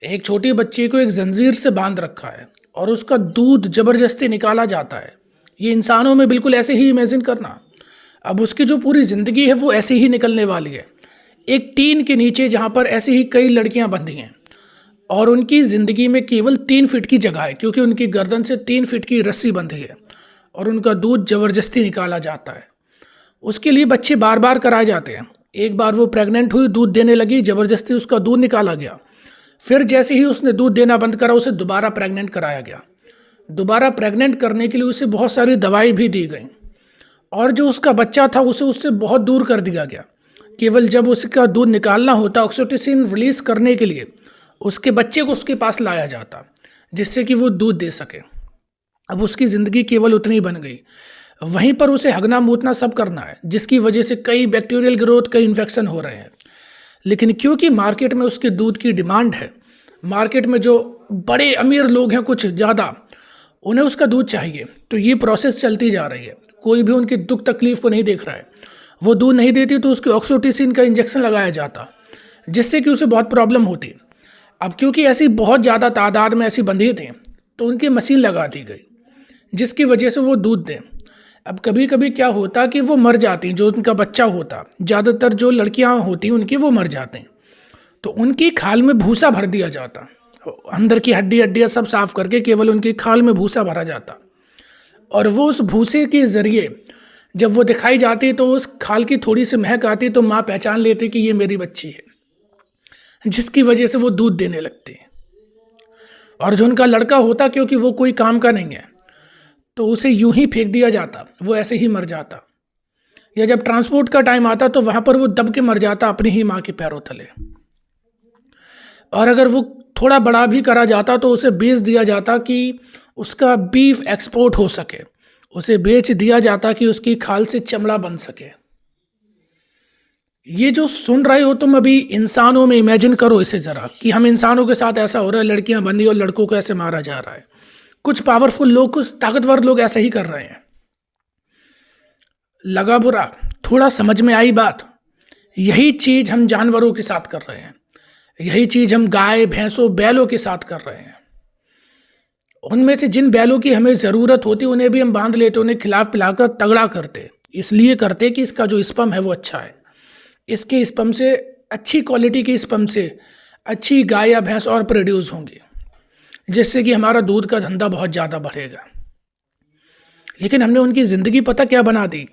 एक छोटी बच्ची को एक जंजीर से बांध रखा है और उसका दूध जबरदस्ती निकाला जाता है। ये इंसानों में बिल्कुल ऐसे ही इमेजिन करना। अब उसकी जो पूरी ज़िंदगी है वो ऐसे ही निकलने वाली है, एक टीन के नीचे जहाँ पर ऐसे ही कई लड़कियाँ बंधी हैं और उनकी ज़िंदगी में केवल 3 फीट की जगह है, क्योंकि उनकी गर्दन से 3 फीट की रस्सी बंधी है और उनका दूध ज़बरदस्ती निकाला जाता है। उसके लिए बच्चे बार बार कराए जाते हैं। एक बार वो प्रेग्नेंट हुई, दूध देने लगी, ज़बरदस्ती उसका दूध निकाला गया। फिर जैसे ही उसने दूध देना बंद करा, उसे दोबारा प्रेग्नेंट कराया गया। दोबारा प्रेग्नेंट करने के लिए उसे बहुत सारी दवाई भी दी गई और जो उसका बच्चा था उसे उससे बहुत दूर कर दिया गया। केवल जब उसका दूध निकालना होता, ऑक्सीटोसिन रिलीज़ करने के लिए उसके बच्चे को उसके पास लाया जाता, जिससे कि वो दूध दे सके। अब उसकी ज़िंदगी केवल उतनी ही बन गई। वहीं पर उसे हगना मूतना सब करना है, जिसकी वजह से कई बैक्टीरियल ग्रोथ, कई इन्फेक्शन हो रहे हैं। लेकिन क्योंकि मार्केट में उसके दूध की डिमांड है, मार्केट में जो बड़े अमीर लोग हैं कुछ ज़्यादा, उन्हें उसका दूध चाहिए, तो ये प्रोसेस चलती जा रही है। कोई भी उनकी दुख तकलीफ को नहीं देख रहा है। वो दूध नहीं देती तो उसके ऑक्सीटोसिन का इंजेक्शन लगाया जाता, जिससे कि उसे बहुत प्रॉब्लम होती। अब क्योंकि ऐसी बहुत ज़्यादा तादाद में ऐसी बंधी थी, तो उनकी मशीन लगा दी गई, जिसकी वजह से वो दूध दें। अब कभी कभी क्या होता कि वो मर जाती, जो उनका बच्चा होता, ज़्यादातर जो लड़कियां होती उनकी वो मर जाती, तो उनकी खाल में भूसा भर दिया जाता। अंदर की हड्डियाँ सब साफ करके केवल उनकी खाल में भूसा भरा जाता और वो उस भूसे के ज़रिए जब वो दिखाई जाती तो उस खाल की थोड़ी सी महक आती, तो माँ पहचान लेती कि ये मेरी बच्ची है, जिसकी वजह से वो दूध देने लगती। और जो उनका लड़का होता, क्योंकि वो कोई काम का नहीं है, तो उसे यूं ही फेंक दिया जाता, वो ऐसे ही मर जाता। या जब ट्रांसपोर्ट का टाइम आता तो वहाँ पर वो दब के मर जाता अपनी ही माँ के पैरों तले। और अगर वो थोड़ा बड़ा भी करा जाता तो उसे बेच दिया जाता कि उसका बीफ एक्सपोर्ट हो सके, उसे बेच दिया जाता कि उसकी खाल से चमड़ा बन सके। ये जो सुन रहे हो तुम अभी, इंसानों में इमेजिन करो इसे ज़रा, कि हम इंसानों के साथ ऐसा हो रहा है, लड़कियां बंदी और लड़कों को ऐसे मारा जा रहा है। कुछ पावरफुल लोग, कुछ ताकतवर लोग ऐसा ही कर रहे हैं। लगा बुरा? थोड़ा समझ में आई बात? यही चीज़ हम जानवरों के साथ कर रहे हैं, यही चीज़ हम गाय, भैंसों, बैलों के साथ कर रहे हैं। उनमें से जिन बैलों की हमें ज़रूरत होती उन्हें भी हम बांध लेते, उन्हें खिला पिलाकर तगड़ा करते। इसलिए करते कि इसका जो स्पर्म है वो अच्छा है, इसके स्पर्म से, अच्छी क्वालिटी के स्पर्म से अच्छी गाय या भैंस और प्रोड्यूस होंगी, जिससे कि हमारा दूध का धंधा बहुत ज़्यादा बढ़ेगा। लेकिन हमने उनकी ज़िंदगी पता क्या बना दी?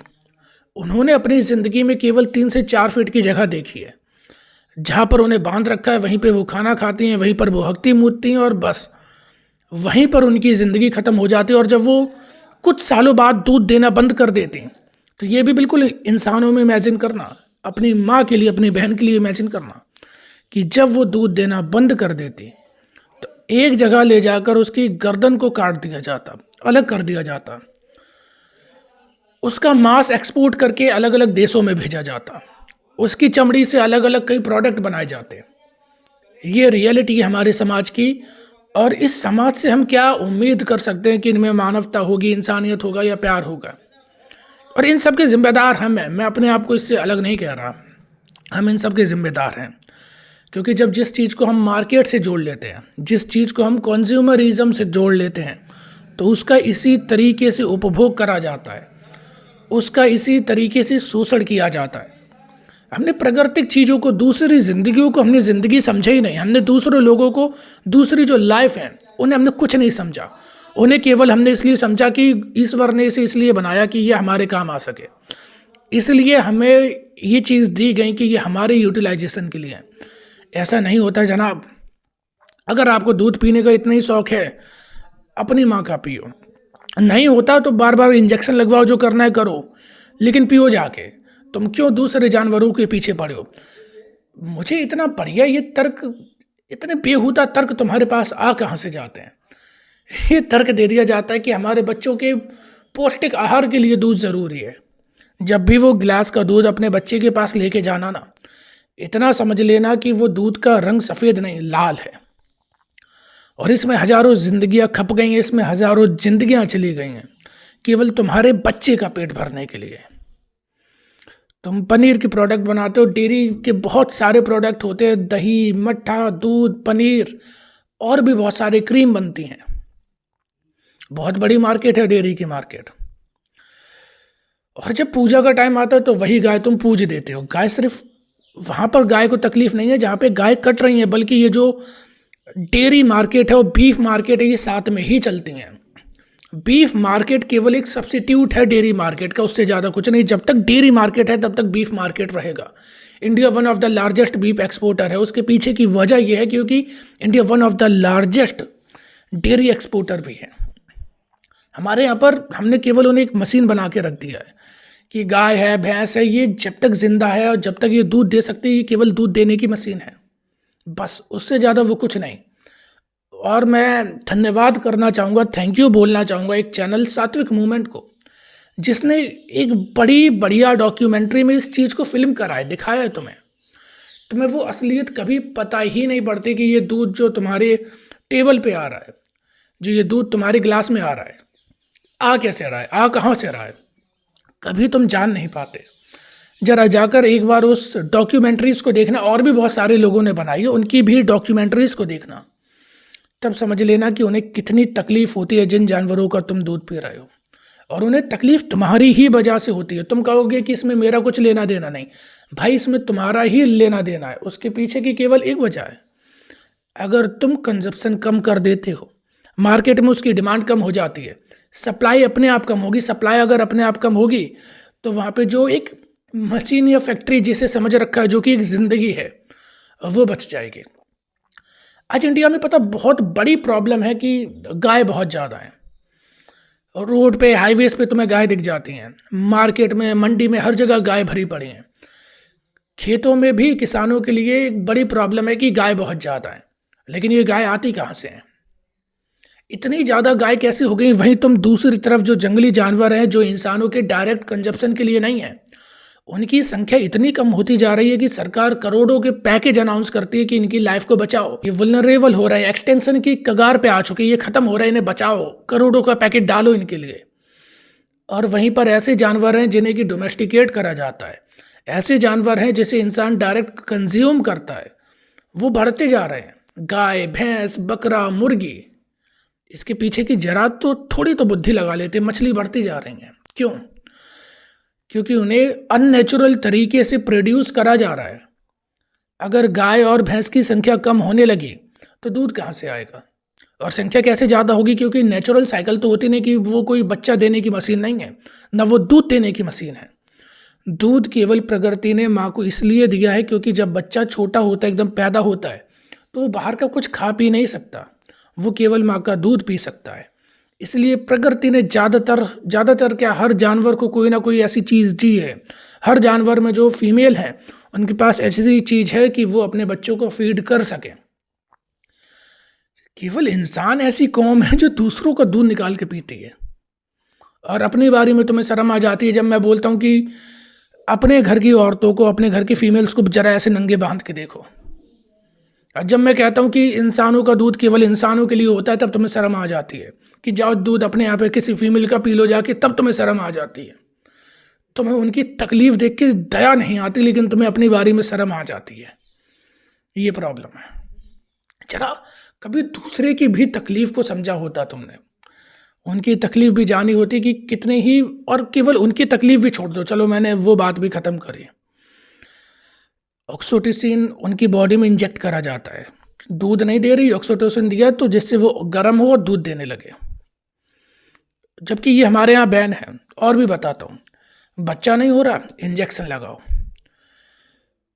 उन्होंने अपनी ज़िंदगी में केवल 3 से 4 फीट की जगह देखी है, जहाँ पर उन्हें बांध रखा है, वहीं पे वो खाना खाती हैं, वहीं पर वो हकती मूतती हैं और बस वहीं पर उनकी ज़िंदगी ख़त्म हो जाती है। और जब वो कुछ सालों बाद दूध देना बंद कर देती हैं, तो ये भी बिल्कुल इंसानों में इमेजिन करना, अपनी माँ के लिए, अपनी बहन के लिए इमेजिन करना कि जब वो दूध देना बंद कर देती तो एक जगह ले जाकर उसकी गर्दन को काट दिया जाता, अलग कर दिया जाता, उसका मांस एक्सपोर्ट करके अलग अलग देशों में भेजा जाता, उसकी चमड़ी से अलग अलग कई प्रोडक्ट बनाए जाते। ये रियलिटी है हमारे समाज की। और इस समाज से हम क्या उम्मीद कर सकते हैं कि इनमें मानवता होगी, इंसानियत होगा या प्यार होगा? और इन सब के जिम्मेदार हम हैं। मैं अपने आप को इससे अलग नहीं कह रहा, हम इन सब के जिम्मेदार हैं। क्योंकि जब जिस चीज़ को हम मार्केट से जोड़ लेते हैं, जिस चीज़ को हम कंज्यूमरिज्म से जोड़ लेते हैं, तो उसका इसी तरीके से उपभोग करा जाता है, उसका इसी तरीके से शोषण किया जाता है। हमने प्राकृतिक चीज़ों को, दूसरी ज़िंदगियों को हमने ज़िंदगी समझा ही नहीं। हमने दूसरे लोगों को, दूसरी जो लाइफ है, उन्हें हमने कुछ नहीं समझा। उन्हें केवल हमने इसलिए समझा कि ईश्वर ने इसे इसलिए बनाया कि ये हमारे काम आ सके, इसलिए हमें ये चीज़ दी गई कि ये हमारे यूटिलाइजेशन के लिए है। ऐसा नहीं होता जनाब। अगर आपको दूध पीने का इतना ही शौक़ है, अपनी माँ का पियो। नहीं होता तो बार बार इंजेक्शन लगवाओ, जो करना है करो, लेकिन पियो जाके। तुम क्यों दूसरे जानवरों के पीछे पड़े हो? मुझे इतना बढ़िया ये तर्क, इतने बेहुदा तर्क तुम्हारे पास आ कहाँ से जाते हैं? ये तर्क दे दिया जाता है कि हमारे बच्चों के पौष्टिक आहार के लिए दूध ज़रूरी है। जब भी वो गिलास का दूध अपने बच्चे के पास लेके जाना ना, इतना समझ लेना कि वो दूध का रंग सफ़ेद नहीं, लाल है। और इसमें हज़ारों जिंदगियां खप गई हैं, इसमें हज़ारों जिंदगियां चली गई हैं, केवल तुम्हारे बच्चे का पेट भरने के लिए। तुम पनीर की प्रोडक्ट बनाते हो, डेयरी के बहुत सारे प्रोडक्ट होते हैं, दही, मट्ठा, दूध, पनीर और भी बहुत सारे क्रीम बनती हैं। बहुत बड़ी मार्केट है डेयरी की मार्केट। और जब पूजा का टाइम आता है तो वही गाय तुम पूज देते हो। गाय सिर्फ वहाँ पर गाय को तकलीफ नहीं है जहाँ पे गाय कट रही है, बल्कि ये जो डेयरी मार्केट है और बीफ मार्केट है, ये साथ में ही चलती हैं। बीफ मार्केट केवल एक सब्सिट्यूट है डेयरी मार्केट का, उससे ज़्यादा कुछ नहीं। जब तक डेयरी मार्केट है तब तक बीफ मार्केट रहेगा। India one of the largest beef exporter है। उसके पीछे की वजह यह है क्योंकि India one of the largest dairy exporter भी है। हमारे यहाँ पर हमने केवल उन्हें एक मशीन बना के रख दिया है कि गाय है, भैंस है, ये जब तक जिंदा है और जब तक ये दूध दे सकती है, ये केवल दूध देने की मशीन है, बस, उससे ज़्यादा वो कुछ नहीं। और मैं धन्यवाद करना चाहूँगा, थैंक यू बोलना चाहूँगा एक चैनल सात्विक मूवमेंट को, जिसने एक बड़ी बढ़िया डॉक्यूमेंट्री में इस चीज़ को फिल्म कराए, दिखाया है तुम्हें वो असलियत कभी पता ही नहीं पड़ती कि ये दूध जो तुम्हारे टेबल पे आ रहा है, जो ये दूध तुम्हारे गिलास में आ रहा है, आ कैसे रहा है, आ कहाँ से रहा है, कभी तुम जान नहीं पाते। जरा जाकर एक बार उस डॉक्यूमेंट्रीज़ को देखना, और भी बहुत सारे लोगों ने बनाई है, उनकी भी डॉक्यूमेंट्रीज़ को देखना, तब समझ लेना कि उन्हें कितनी तकलीफ़ होती है जिन जानवरों का तुम दूध पी रहे हो। और उन्हें तकलीफ़ तुम्हारी ही वजह से होती है। तुम कहोगे कि इसमें मेरा कुछ लेना देना नहीं, भाई इसमें तुम्हारा ही लेना देना है। उसके पीछे की केवल एक वजह है, अगर तुम कंजप्शन कम कर देते हो, मार्केट में उसकी डिमांड कम हो जाती है, सप्लाई अपने आप कम होगी। सप्लाई अगर अपने आप कम होगी तो वहाँ पे जो एक मशीन या फैक्ट्री जिसे समझ रखा है जो कि एक ज़िंदगी है, वो बच जाएगी। आज इंडिया में पता बहुत बड़ी प्रॉब्लम है कि गाय बहुत ज़्यादा है। रोड पे, हाईवेज पे तुम्हें गाय दिख जाती हैं, मार्केट में, मंडी में, हर जगह गाय भरी पड़ी हैं। खेतों में भी किसानों के लिए एक बड़ी प्रॉब्लम है कि गाय बहुत ज़्यादा है, लेकिन ये गाय आती कहाँ से हैं? इतनी ज़्यादा गाय कैसे हो गई? वहीं तुम दूसरी तरफ जो जंगली जानवर हैं, जो इंसानों के डायरेक्ट कंजप्शन के लिए नहीं है, उनकी संख्या इतनी कम होती जा रही है कि सरकार करोड़ों के पैकेज अनाउंस करती है कि इनकी लाइफ को बचाओ, ये वल्नरेबल हो रहे हैं, एक्सटेंशन की कगार पे आ चुके हैं, ये खत्म हो रहा है, इन्हें बचाओ, करोड़ों का पैकेज डालो इनके लिए। और वहीं पर ऐसे जानवर हैं जिन्हें कि डोमेस्टिकेट करा जाता है, ऐसे जानवर हैं जिसे इंसान डायरेक्ट कंज्यूम करता है, वो बढ़ते जा रहे हैं। गाय, भैंस, बकरा, मुर्गी, इसके पीछे की जरा तो थोड़ी तो बुद्धि लगा लेते, मछली बढ़ती जा रही हैं। क्यों? क्योंकि उन्हें अननेचुरल तरीके से प्रोड्यूस करा जा रहा है। अगर गाय और भैंस की संख्या कम होने लगी तो दूध कहाँ से आएगा? और संख्या कैसे ज़्यादा होगी? क्योंकि नेचुरल साइकिल तो होती नहीं कि वो कोई बच्चा देने की मशीन नहीं है, ना वो दूध देने की मशीन है। दूध केवल प्रकृति ने माँ को इसलिए दिया है क्योंकि जब बच्चा छोटा होता है, एकदम पैदा होता है, तो वो बाहर का कुछ खा पी नहीं सकता, वो केवल माँ का दूध पी सकता है। इसलिए प्रकृति ने ज़्यादातर क्या, हर जानवर को कोई ना कोई ऐसी चीज़ दी है। हर जानवर में जो फीमेल है उनके पास ऐसी चीज़ है कि वो अपने बच्चों को फीड कर सके। केवल इंसान ऐसी कौम है जो दूसरों का दूध निकाल के पीती है। और अपनी बारी में तुम्हें शर्म आ जाती है जब मैं बोलता हूँ कि अपने घर की औरतों को, अपने घर की फीमेल्स को जरा ऐसे नंगे बांध के देखो। और जब मैं कहता हूँ कि इंसानों का दूध केवल इंसानों के लिए होता है, तब तुम्हें शर्म आ जाती है कि जाओ दूध अपने यहाँ पे किसी फीमेल का पी लो जाके, तब तुम्हें शर्म आ जाती है। तुम्हें उनकी तकलीफ देख के दया नहीं आती, लेकिन तुम्हें अपनी बारी में शर्म आ जाती है। ये प्रॉब्लम है। जरा कभी दूसरे की भी तकलीफ को समझा होता तुमने, उनकी तकलीफ भी जानी होती कि कितने ही, और केवल उनकी तकलीफ भी छोड़ दो, चलो मैंने वो बात भी ख़त्म करी। ऑक्सीटोसिन उनकी बॉडी में इंजेक्ट करा जाता है, दूध नहीं दे रही, ऑक्सीटोसिन दिया तो जिससे वो गर्म हो और दूध देने लगे, जबकि ये हमारे यहाँ बैन है। और भी बताता हूँ, बच्चा नहीं हो रहा, इंजेक्शन लगाओ।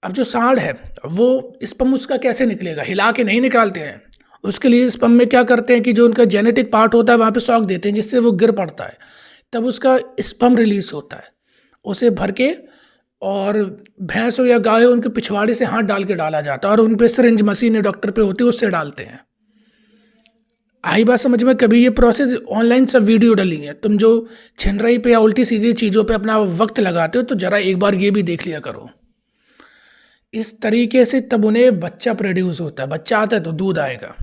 अब जो सांड है वो स्पर्म उसका कैसे निकलेगा? हिला के नहीं निकालते हैं। उसके लिए स्पर्म में क्या करते हैं कि जो उनका जेनेटिक पार्ट होता है वहाँ पे शॉक देते हैं, जिससे वो गिर पड़ता है, तब उसका स्पर्म रिलीज होता है। उसे भर के, और भैंस हो या गाय हो, उनके पिछवाड़े से हाथ डाल के डाला जाता है, और उन पे सिरिंज मशीन डॉक्टर पे होती है, उससे डालते हैं। आई बात समझ में? कभी ये प्रोसेस ऑनलाइन सब वीडियो डली है, तुम जो छिनरई पे या उल्टी सीधी चीज़ों पे अपना वक्त लगाते हो, तो ज़रा एक बार ये भी देख लिया करो। इस तरीके से तब उन्हें बच्चा प्रोड्यूस होता है। बच्चा आता है तो दूध आएगा,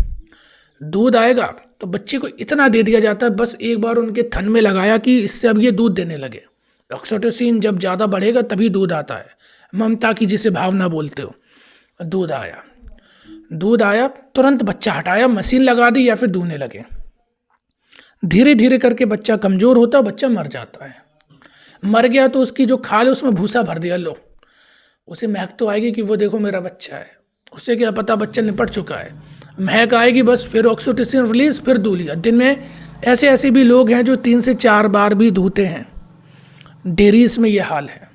दूध आएगा तो बच्चे को इतना दे दिया जाता है, बस एक बार उनके थन में लगाया कि इससे अब ये दूध देने लगे, ऑक्सीटोसिन जब ज़्यादा बढ़ेगा तभी दूध आता है। ममता की जिसे भावना बोलते हो। दूध आया तुरंत बच्चा हटाया, मशीन लगा दी या फिर दूहने लगे। धीरे धीरे करके बच्चा कमज़ोर होता है, बच्चा मर जाता है। मर गया तो उसकी जो खाल है उसमें भूसा भर दिया, लो उसे महक तो आएगी कि वो देखो मेरा बच्चा है, उसे क्या पता बच्चा निपट चुका है। महक आएगी बस, फिर ऑक्सीटोसिन रिलीज, फिर दूह लिया। दिन में ऐसे भी लोग हैं जो 3 से 4 बार भी दूहते हैं। डेयरीज में ये हाल है।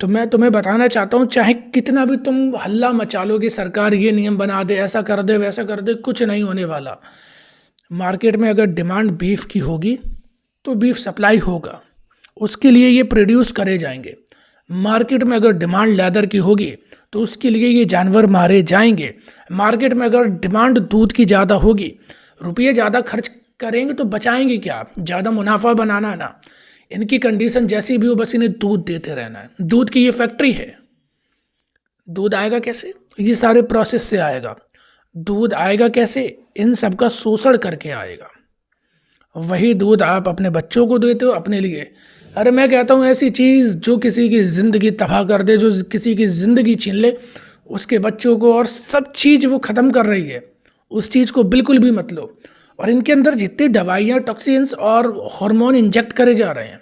तो मैं तुम्हें बताना चाहता हूँ, चाहे कितना भी तुम हल्ला मचा लो कि सरकार ये नियम बना दे, ऐसा कर दे, वैसा कर दे, कुछ नहीं होने वाला। मार्केट में अगर डिमांड बीफ की होगी तो बीफ सप्लाई होगा, उसके लिए ये प्रोड्यूस करे जाएंगे। मार्केट में अगर डिमांड लेदर की होगी तो उसके लिए ये जानवर मारे जाएंगे। मार्केट में अगर डिमांड दूध की ज़्यादा होगी, रुपये ज़्यादा खर्च करेंगे तो बचाएंगे क्या? ज़्यादा मुनाफा बनाना ना। इनकी कंडीशन जैसी भी हो, बस इन्हें दूध देते रहना है। दूध की ये फैक्ट्री है। दूध आएगा कैसे? ये सारे प्रोसेस से आएगा। दूध आएगा कैसे? इन सब का शोषण करके आएगा। वही दूध आप अपने बच्चों को देते हो अपने लिए। अरे मैं कहता हूँ ऐसी चीज़ जो किसी की ज़िंदगी तबाह कर दे, जो किसी की ज़िंदगी छीन ले, उसके बच्चों को और सब चीज़ वो ख़त्म कर रही है, उस चीज़ को बिल्कुल भी मत लो। और इनके अंदर जितनी दवाइयाँ, टॉक्सिन्स और हार्मोन इंजेक्ट करे जा रहे हैं,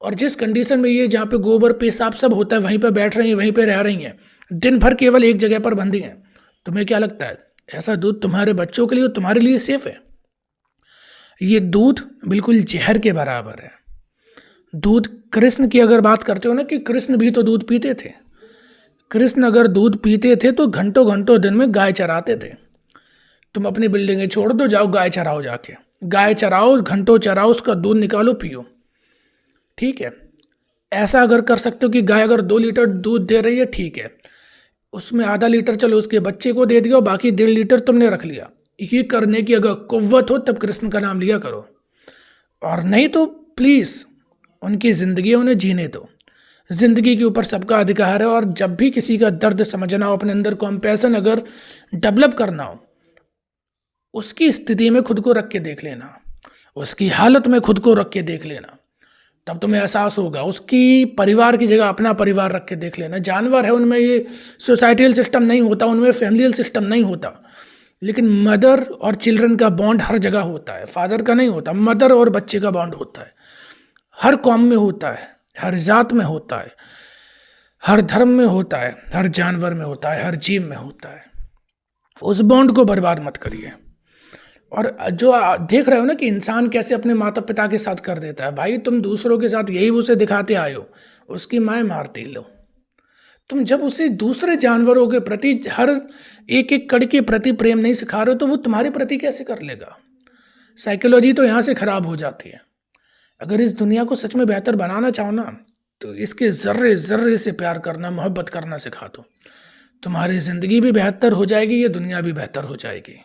और जिस कंडीशन में ये जहाँ पे गोबर पेशाब सब होता है वहीं पर बैठ रही हैं, वहीं पर रह रही हैं, दिन भर केवल एक जगह पर बंधी हैं, तुम्हें क्या लगता है ऐसा दूध तुम्हारे बच्चों के लिए और तुम्हारे लिए सेफ है? ये दूध बिल्कुल जहर के बराबर है। दूध, कृष्ण की अगर बात करते हो ना, कि कृष्ण भी तो दूध पीते थे। कृष्ण अगर दूध पीते थे तो घंटों घंटों दिन में गाय चराते थे। तुम अपनी बिल्डिंगें छोड़ दो, जाओ गाय चराओ, जाके गाय चराओ, घंटों चराओ, उसका दूध निकालो, पियो। ठीक है, ऐसा अगर कर सकते हो कि गाय अगर 2 लीटर दूध दे रही है, ठीक है, उसमें आधा लीटर चलो उसके बच्चे को दे दिया, बाकी 1.5 लीटर तुमने रख लिया। ये करने की अगर कुव्वत हो तब कृष्ण का नाम लिया करो, और नहीं तो प्लीज़ उनकी ज़िंदगी उन्हें जीने दो। ज़िंदगी के ऊपर सबका अधिकार है, और जब भी किसी का दर्द समझना हो, अपने अंदर कॉम्पैशन अगर डेवलप करना हो, उसकी स्थिति में खुद को रख के देख लेना, उसकी हालत में खुद को रख के देख लेना, तब तुम्हें एहसास होगा। उसकी परिवार की जगह अपना परिवार रख के देख लेना। जानवर है, उनमें ये सोसाइटल सिस्टम नहीं होता, उनमें फैमिलियल सिस्टम नहीं होता, लेकिन मदर और चिल्ड्रन का बॉन्ड हर जगह होता है। फादर का नहीं होता, मदर और बच्चे का बॉन्ड होता है। हर कौम में होता है, हर जात में होता है, हर धर्म में होता है, हर जानवर में होता है, हर जीव में होता है। उस बॉन्ड को बर्बाद मत करिए। और जो देख रहे हो ना कि इंसान कैसे अपने माता पिता के साथ कर देता है, भाई तुम दूसरों के साथ यही उसे दिखाते आए हो, उसकी माँ मारती लो। तुम जब उसे दूसरे जानवरों के प्रति, हर एक एक कण के प्रति प्रेम नहीं सिखा रहे हो, तो वो तुम्हारे प्रति कैसे कर लेगा? साइकोलॉजी तो यहाँ से खराब हो जाती है। अगर इस दुनिया को सच में बेहतर बनाना चाहो ना, तो इसके ज़र्रे ज़र्रे से प्यार करना, मोहब्बत करना सिखा दो। तुम्हारी ज़िंदगी भी बेहतर हो जाएगी, ये दुनिया भी बेहतर हो जाएगी।